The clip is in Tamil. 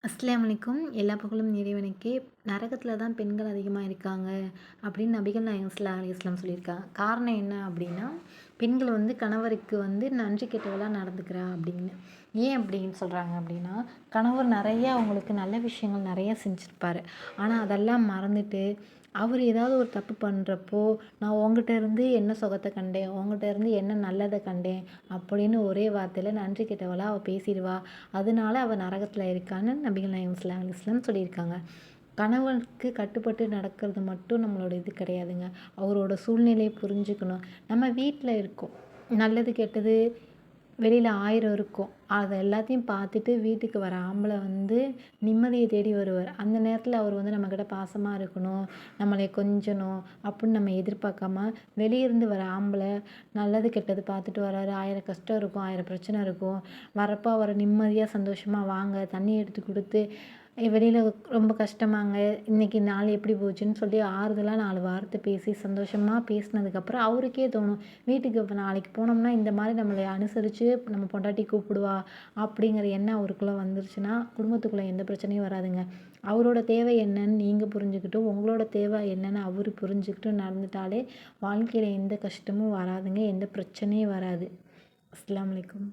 அஸ்ஸலாமு அலைக்கும். எல்லா புகழும் இறைவனுக்கே. நரகத்தில் தான் பெண்கள் அதிகமாக இருக்காங்க அப்படின்னு நபிகள் நாயகம் ஸல்லல்லாஹு அலைஹி வஸல்லம் சொல்லியிருக்காங்க. காரணம் என்ன அப்படின்னா, பெண்கள் கணவருக்கு நன்றி கெட்டவளா நடந்துக்கிறா அப்படின்னு. ஏன் அப்படின்னு சொல்கிறாங்க அப்படின்னா, கணவர் நிறையா அவங்களுக்கு நல்ல விஷயங்கள் நிறையா செஞ்சுருப்பாரு. ஆனால் அதெல்லாம் மறந்துட்டு அவர் ஏதாவது ஒரு தப்பு பண்ணுறப்போ, நான் உங்ககிட்ட இருந்து என்ன சுகத்தை கண்டேன், உங்ககிட்ட இருந்து என்ன நல்லதை கண்டேன் அப்படின்னு ஒரே வார்த்தையில் நன்றி கெட்டவளா அவள் பேசிடுவா. அதனால அவள் நரகத்தில் இருக்கான்னு நபிகள் நாயகம் ஸல்லல்லாஹு அலைஹி வஸல்லம் சொல்லியிருக்காங்க. கணவனுக்கு கட்டுப்பட்டு நடக்கிறது மட்டும் நம்மளோட இது கிடையாதுங்க. அவரோட சூழ்நிலையை புரிஞ்சுக்கணும். நம்ம வீட்டில் இருக்கோம், நல்லது கெட்டது வெளியில் 1000 இருக்கும். அதை எல்லாத்தையும் பார்த்துட்டு வீட்டுக்கு வர ஆம்பளை நிம்மதியை தேடி வருவார். அந்த நேரத்தில் அவர் நம்மக்கிட்ட பாசமாக இருக்கணும், நம்மளை கொஞ்சணும் அப்படின்னு நம்ம எதிர்பார்க்காம, வெளியிருந்து வர ஆம்பளை நல்லது கெட்டது பார்த்துட்டு வராரு. 1000 கஷ்டம் இருக்கும், 1000 பிரச்சனை இருக்கும். வரப்போ அவரை நிம்மதியாக சந்தோஷமாக வாங்க தண்ணி எடுத்து கொடுத்து, வெளியில் ரொம்ப கஷ்டமாங்க, இன்றைக்கி நாள் எப்படி போச்சுன்னு சொல்லி ஆறுதலாக 4 வார்த்தை பேசி சந்தோஷமாக பேசினதுக்கப்புறம் அவருக்கே தோணும், வீட்டுக்கு இப்போ நாளைக்கு போனோம்னா இந்த மாதிரி நம்மளை அனுசரித்து நம்ம பொண்டாட்டி கூப்பிடுவா அப்படிங்கிற எண்ணம் அவருக்குள்ளே வந்துருச்சுன்னா குடும்பத்துக்குள்ளே எந்த பிரச்சனையும் வராதுங்க. அவரோட தேவை என்னன்னு நீங்கள் புரிஞ்சுக்கிட்டும், உங்களோட தேவை என்னன்னு அவர் புரிஞ்சுக்கிட்டும் நடந்துட்டாலே வாழ்க்கையில் எந்த கஷ்டமும் வராதுங்க, எந்த பிரச்சனையும் வராது. அஸ்ஸலாமு அலைக்கும்.